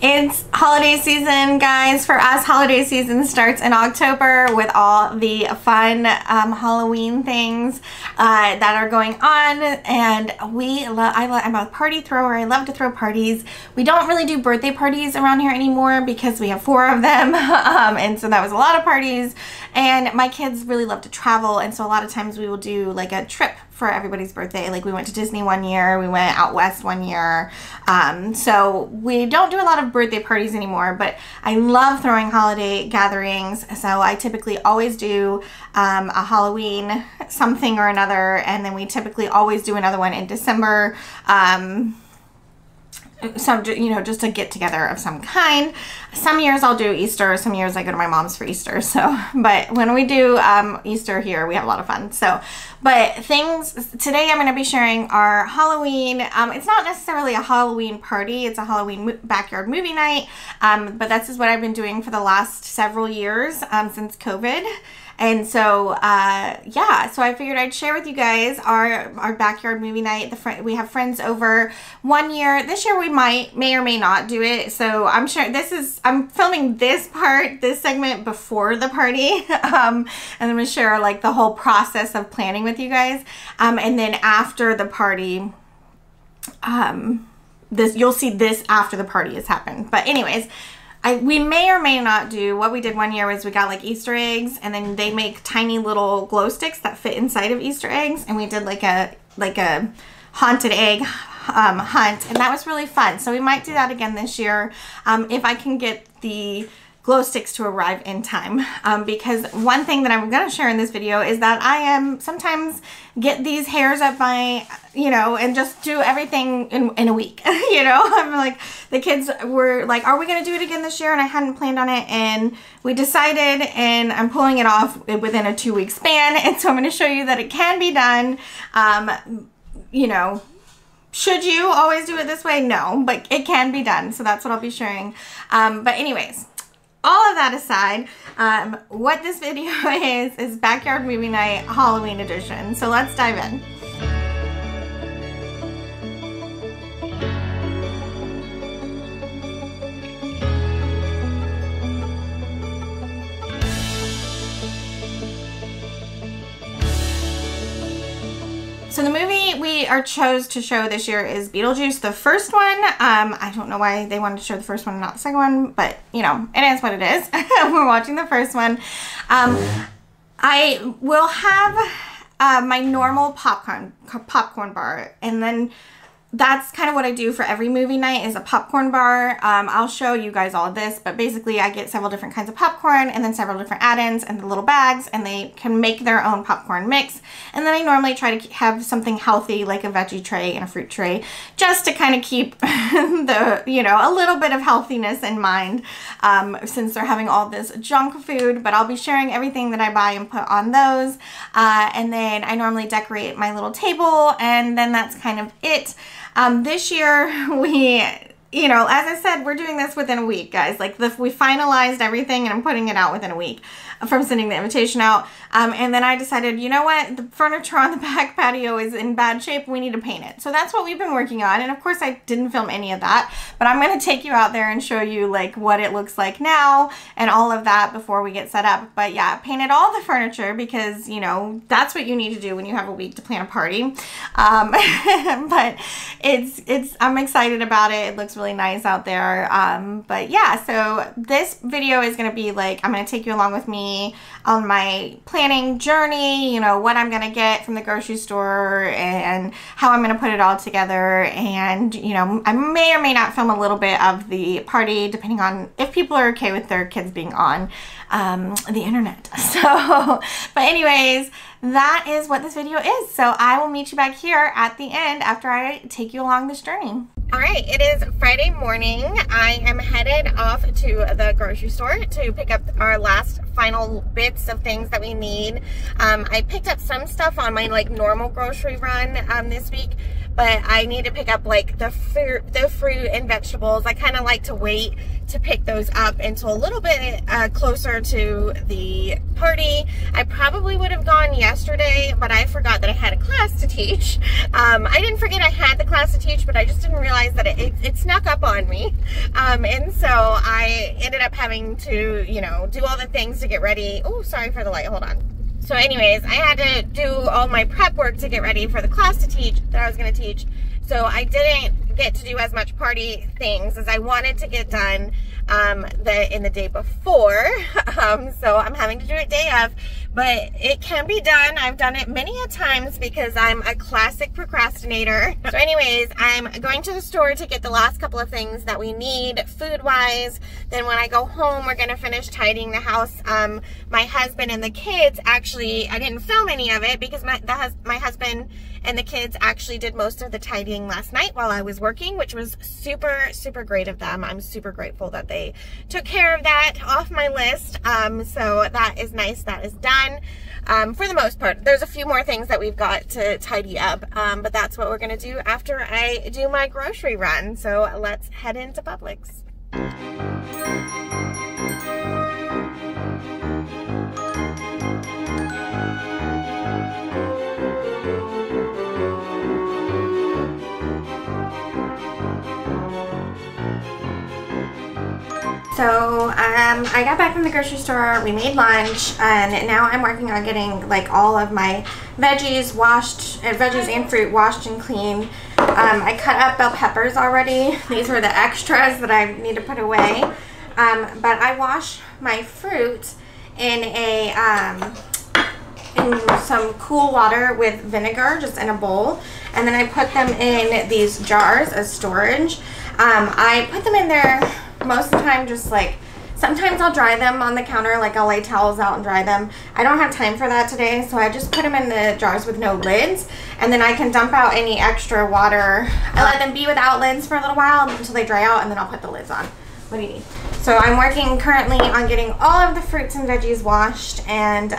It's holiday season, guys. For us, holiday season starts in October with all the fun Halloween things that are going on, and I'm a party thrower. I love to throw parties. We don't really do birthday parties around here anymore because we have 4 of them, and so that was a lot of parties. And my kids really love to travel, and so a lot of times we will do like a trip for everybody's birthday. Like we went to Disney one year, we went out west one year. So we don't do a lot of birthday parties anymore, but I love throwing holiday gatherings. So I typically always do a Halloween something or another, and then we typically always do another one in December. So, you know, just a get together of some kind. Some years I'll do Easter, some years I go to my mom's for Easter. So, but when we do Easter here, we have a lot of fun. So, but things, today I'm going to be sharing our Halloween. It's not necessarily a Halloween party, it's a Halloween backyard movie night. But this is what I've been doing for the last several years since COVID. And so, yeah, so I figured I'd share with you guys our backyard movie night. We have friends over one year. This year we may or may not do it. So I'm sure I'm filming this segment before the party. And I'm going to share like the whole process of planning with you guys. And then after the party, you'll see this after the party has happened. But anyways, we may or may not do, what we did one year was we got like Easter eggs, and then they make tiny little glow sticks that fit inside of Easter eggs, and we did like a haunted egg hunt, and that was really fun. So we might do that again this year if I can get the glow sticks to arrive in time, because one thing that I'm going to share in this video is that I sometimes get these hairs up my, you know, and just do everything in a week. You know, I'm like, the kids were like, are we going to do it again this year? And I hadn't planned on it, and we decided, and I'm pulling it off within a 2-week span. And so I'm going to show you that it can be done. You know, should you always do it this way? No, but it can be done. So that's what I'll be sharing. But anyways, all of that aside, what this video is Backyard Movie Night Halloween Edition. So let's dive in. So the movie we chose to show this year is Beetlejuice, the first one. I don't know why they wanted to show the first one and not the second one, but you know, it is what it is. We're watching the first one. I will have my normal popcorn bar, and then that's kind of what I do for every movie night is a popcorn bar. I'll show you guys all of this, but basically I get several different kinds of popcorn and then several different add-ins and the little bags, and they can make their own popcorn mix. And then I normally try to have something healthy like a veggie tray and a fruit tray, just to kind of keep the, you know, a little bit of healthiness in mind, since they're having all this junk food. But I'll be sharing everything that I buy and put on those. And then I normally decorate my little table, and then that's kind of it. This year we, you know, as I said, we're doing this within a week, guys. Like we finalized everything, and I'm putting it out within a week from sending the invitation out. And then I decided, you know what, the furniture on the back patio is in bad shape. We need to paint it. So that's what we've been working on. And of course I didn't film any of that, but I'm going to take you out there and show you like what it looks like now and all of that before we get set up. But yeah, painted all the furniture because, you know, that's what you need to do when you have a week to plan a party. But I'm excited about it. It looks really nice out there. But yeah, so this video is going to be like, I'm going to take you along with me on my planning journey, you know, what I'm going to get from the grocery store and how I'm going to put it all together. And, you know, I may or may not film a little bit of the party depending on if people are okay with their kids being on the internet. So, but anyways, that is what this video is. So I will meet you back here at the end after I take you along this journey. All right, it is Friday morning. I am headed off to the grocery store to pick up our last final bits of things that we need. I picked up some stuff on my like normal grocery run this week, but I need to pick up like the fruit and vegetables. I kind of like to wait to pick those up until a little bit closer to the party. I probably would have gone yesterday, but I forgot that I had a class to teach. I didn't forget I had the class to teach, but I just didn't realize that it snuck up on me. And so I ended up having to, you know, do all the things to get ready. Oh, sorry for the light, hold on. So anyways, I had to do all my prep work to get ready for the class to teach that I was going to teach. So I didn't get to do as much party things as I wanted to get done in the day before. So I'm having to do it day of, but it can be done. I've done it many a times because I'm a classic procrastinator. So anyways, I'm going to the store to get the last couple of things that we need food-wise. Then when I go home, we're going to finish tidying the house. My husband and the kids, actually, I didn't film any of it because my husband and the kids actually did most of the tidying last night while I was working, which was super, super great of them. I'm super grateful that they took care of that off my list. So that is nice. That is done. For the most part, there's a few more things that we've got to tidy up, but that's what we're going to do after I do my grocery run. So let's head into Publix. So I got back from the grocery store, we made lunch, and now I'm working on getting like all of my veggies washed, veggies and fruit washed and clean. I cut up bell peppers already. These were the extras that I need to put away. But I wash my fruit in some cool water with vinegar, just in a bowl, and then I put them in these jars as storage. I put them in there most of the time, just like, sometimes I'll dry them on the counter, like I'll lay towels out and dry them. I don't have time for that today, so I just put them in the jars with no lids, and then I can dump out any extra water. I let them be without lids for a little while until they dry out, and then I'll put the lids on. What do you need? So I'm working currently on getting all of the fruits and veggies washed and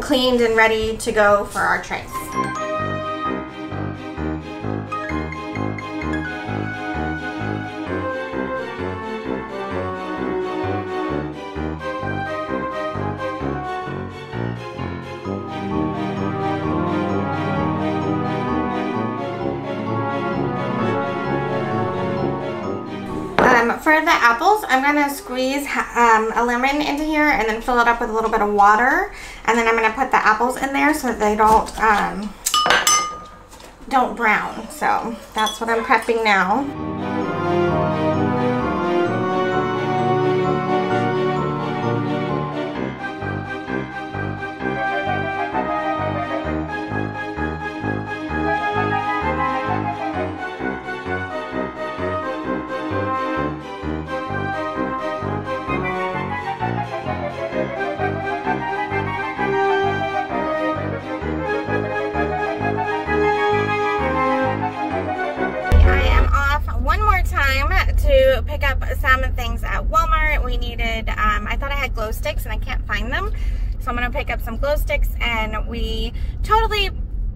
cleaned and ready to go for our trays. For the apples, I'm going to squeeze a lemon into here and then fill it up with a little bit of water, and then I'm going to put the apples in there so that they don't brown. So that's what I'm prepping now. To pick up some things at Walmart. We needed, I thought I had glow sticks and I can't find them, so I'm going to pick up some glow sticks, and we totally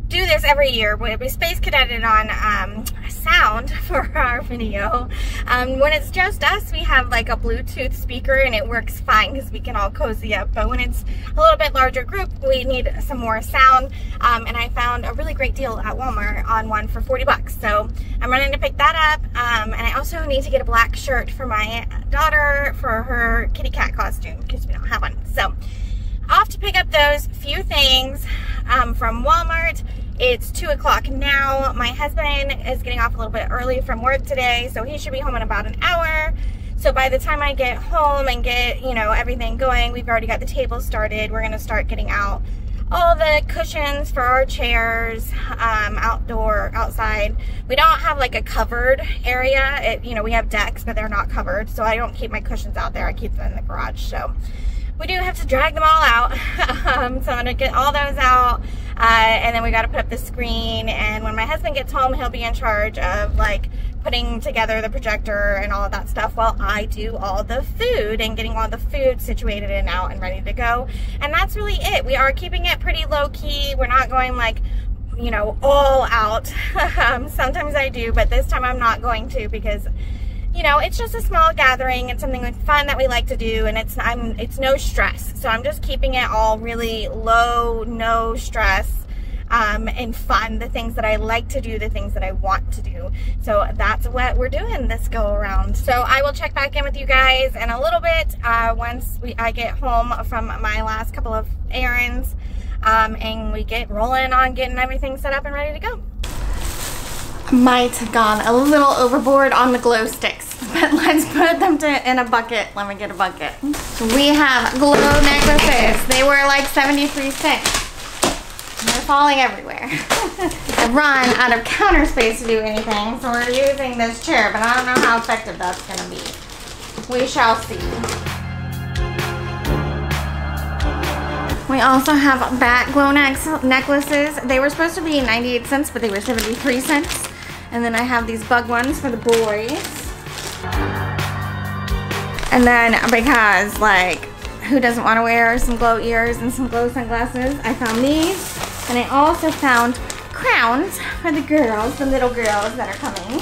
do this every year. We space cadeted on sound for our video. When it's just us, we have like a Bluetooth speaker and it works fine because we can all cozy up, but when it's a little bit larger group, we need some more sound, and I found a really great deal at Walmart on one for 40 bucks, so I'm running to pick that up. And I also need to get a black shirt for my daughter for her kitty cat costume because we don't have one. So off to pick up those few things from Walmart. It's 2 o'clock now. My husband is getting off a little bit early from work today, so he should be home in about an hour. So by the time I get home and get, you know, everything going, we've already got the table started. We're going to start getting out all the cushions for our chairs, outside. We don't have like a covered area. You know, we have decks, but they're not covered, so I don't keep my cushions out there. I keep them in the garage. So we do have to drag them all out. So I'm gonna get all those out, and then we got to put up the screen. And when my husband gets home, he'll be in charge of like putting together the projector and all of that stuff while I do all the food and getting all the food situated and out and ready to go. And that's really it. We are keeping it pretty low key. We're not going like you know, all out. Sometimes I do, but this time I'm not going to, because you know, it's just a small gathering. It's something like fun that we like to do, and it's no stress. So I'm just keeping it all really low, no stress, and fun. The things that I like to do, the things that I want to do. So that's what we're doing this go around. So I will check back in with you guys in a little bit once I get home from my last couple of errands, and we get rolling on getting everything set up and ready to go. Might have gone a little overboard on the glow sticks, but let's put them in a bucket. Let me get a bucket. We have glow necklaces. They were like 73 cents. They're falling everywhere. I've run out of counter space to do anything, so we're using this chair, but I don't know how effective that's gonna be. We shall see. We also have bat glow necklaces. They were supposed to be 98 cents, but they were 73 cents. And then I have these bug ones for the boys. And then because, like, who doesn't want to wear some glow ears and some glow sunglasses, I found these. And I also found crowns for the girls, the little girls that are coming.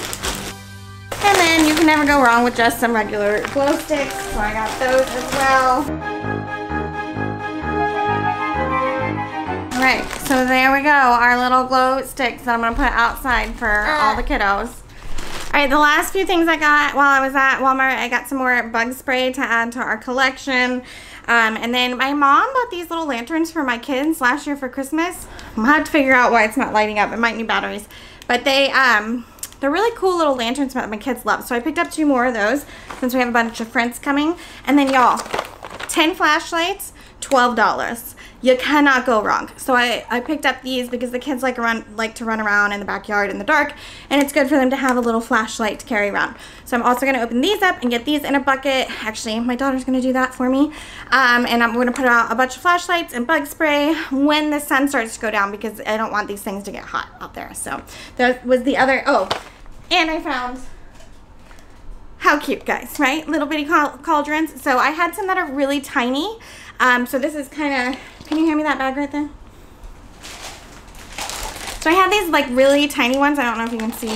And then you can never go wrong with just some regular glow sticks, so I got those as well. Alright, so there we go, our little glow sticks that I'm going to put outside for all the kiddos. Alright, the last few things I got while I was at Walmart, I got some more bug spray to add to our collection. And then my mom bought these little lanterns for my kids last year for Christmas. I'm going to have to figure out why it's not lighting up. It might need batteries. But they're really cool little lanterns that my kids love. So I picked up 2 more of those since we have a bunch of friends coming. And then y'all, 10 flashlights, $12. You cannot go wrong. So I picked up these because the kids like to run around in the backyard in the dark, and it's good for them to have a little flashlight to carry around. So I'm also going to open these up and get these in a bucket. Actually, my daughter's going to do that for me. And I'm going to put out a bunch of flashlights and bug spray when the sun starts to go down, because I don't want these things to get hot out there. So that was the other, and I found, how cute, guys, right? Little bitty cauldrons. So I had some that are really tiny. So this is kind of, can you hear me, that bag right there? So I have these like really tiny ones. I don't know if you can see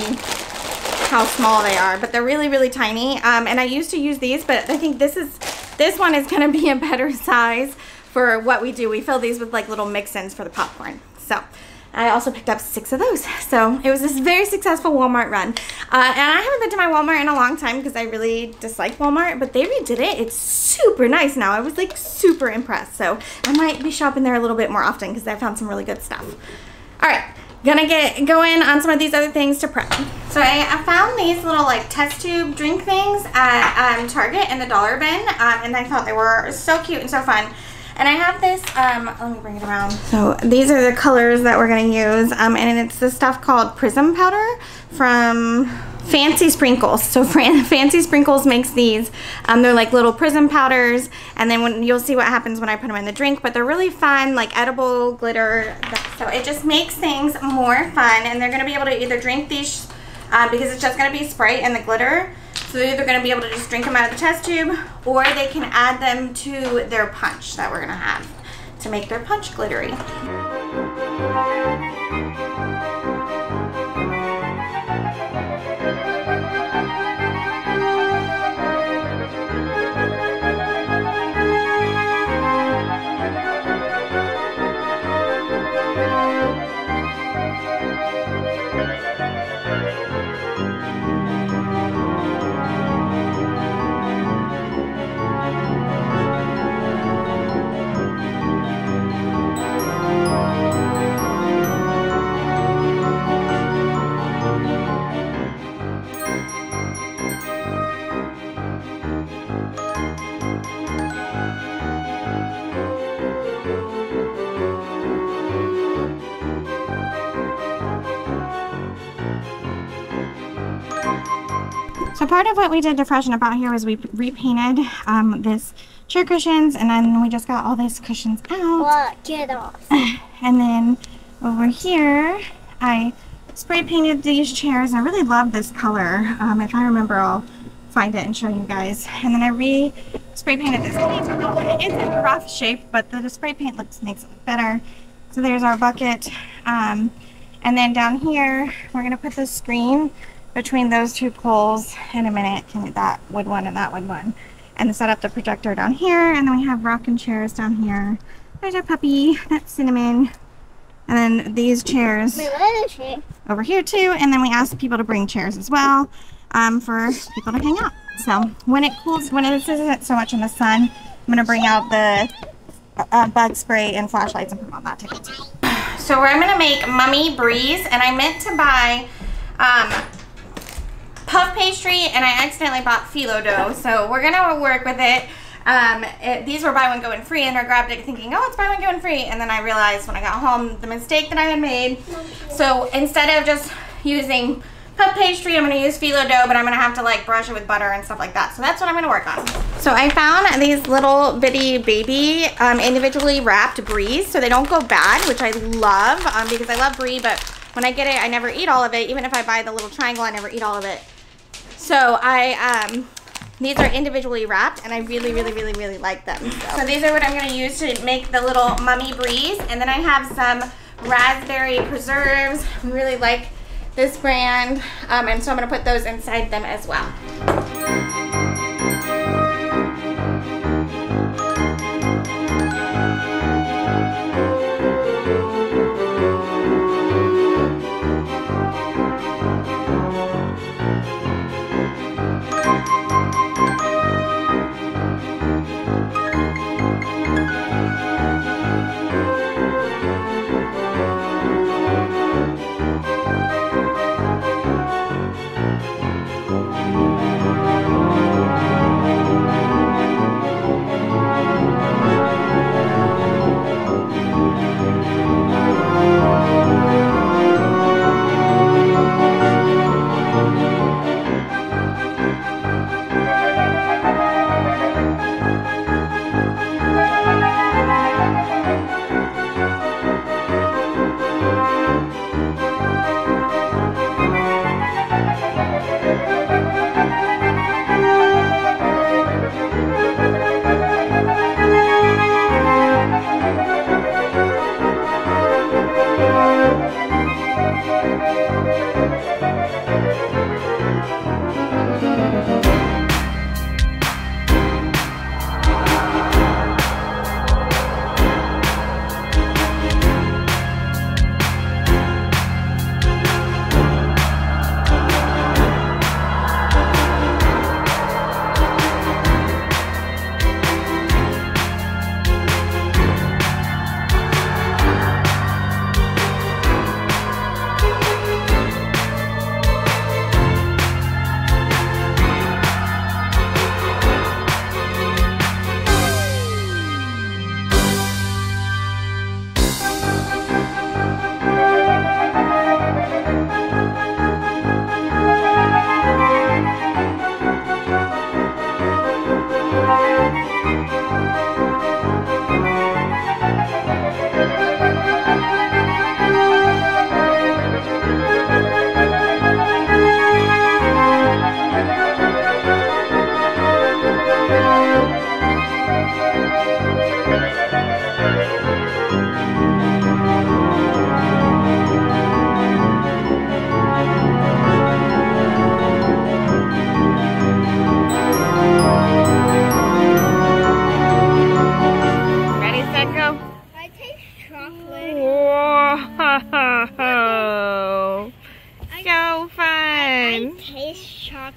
how small they are, but they're really, really tiny. And I used to use these, but I think this one is gonna be a better size for what we do. We fill these with like little mix-ins for the popcorn. So I also picked up 6 of those. So it was this very successful Walmart run. And I haven't been to my Walmart in a long time because I really dislike Walmart, but they redid it. It's super nice now. I was like super impressed. So I might be shopping there a little bit more often because I found some really good stuff. All right, gonna get going on some of these other things to prep. So I found these little like test tube drink things at Target in the dollar bin, and I thought they were so cute and so fun. And I have this, let me bring it around. So these are the colors that we're gonna use, and it's this stuff called Prism Powder from Fancy Sprinkles. So Fancy Sprinkles makes these. They're like little prism powders, and then you'll see what happens when I put them in the drink, but they're really fun, like edible glitter. So it just makes things more fun, and they're gonna be able to either drink these, because it's just gonna be Sprite and the glitter. So they're either going to be able to just drink them out of the test tube, or they can add them to their punch that we're going to have to make their punch glittery. So part of what we did to freshen up out here was we repainted this chair cushions, and then we just got all these cushions out. What? Get off. And then over here, I spray painted these chairs, and I really love this color. If I remember, I'll find it and show you guys. And then I spray painted this paint. It's in rough shape, but the spray paint makes it look better. So there's our bucket. And then down here, we're gonna put the screen between those two poles in a minute. That wood one and that wood one. And set up the projector down here. And then we have rocking chairs down here. There's our puppy, that's Cinnamon. And then these chairs over here too. And then we ask people to bring chairs as well for people to hang out. So when it cools, when it isn't so much in the sun, I'm gonna bring out the bug spray and flashlights and put on that table too. So I'm gonna make Mummy Breeze, and I meant to buy puff pastry, and I accidentally bought phyllo dough, so we're gonna work with it. These were buy one go one free, and I grabbed it thinking, oh, it's buy one go one free, and then I realized when I got home the mistake that I had made. So instead of just using puff pastry, I'm gonna use phyllo dough, but I'm gonna have to like brush it with butter and stuff like that. So that's what I'm gonna work on. So I found these little bitty baby individually wrapped Bries, so they don't go bad, which I love because I love Brie, but when I get it, I never eat all of it. Even if I buy the little triangle, I never eat all of it. So these are individually wrapped, and I really, really, really, really like them. So these are what I'm gonna use to make the little Mummy Bries, and then I have some raspberry preserves. We really like this brand, and so I'm gonna put those inside them as well.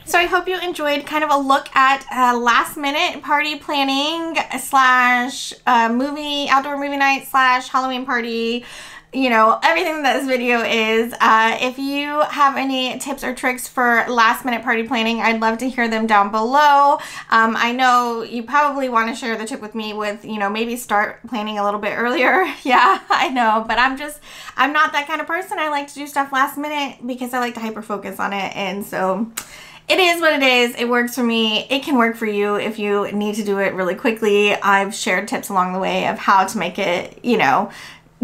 So I hope you enjoyed kind of a look at last minute party planning slash outdoor movie night slash Halloween party, you know, everything that this video is. If you have any tips or tricks for last minute party planning, I'd love to hear them down below. I know you probably want to share the tip with me with, you know, maybe start planning a little bit earlier. Yeah, I know, but I'm not that kind of person. I like to do stuff last minute because I like to hyper focus on it, and so it is what it is. It works for me. It can work for you if you need to do it really quickly. I've shared tips along the way of how to make it, you know,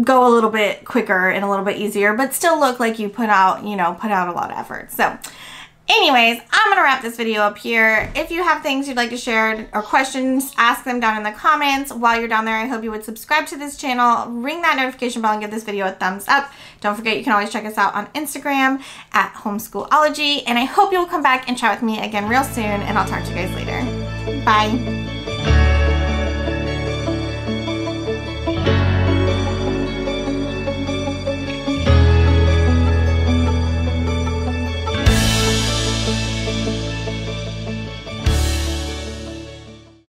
go a little bit quicker and a little bit easier, but still look like you put out a lot of effort. So Anyways, I'm going to wrap this video up here. If you have things you'd like to share or questions, ask them down in the comments. While you're down there, I hope you would subscribe to this channel, ring that notification bell, and give this video a thumbs up. Don't forget, you can always check us out on Instagram at Homeschool-ology. And I hope you'll come back and chat with me again real soon, and I'll talk to you guys later. Bye.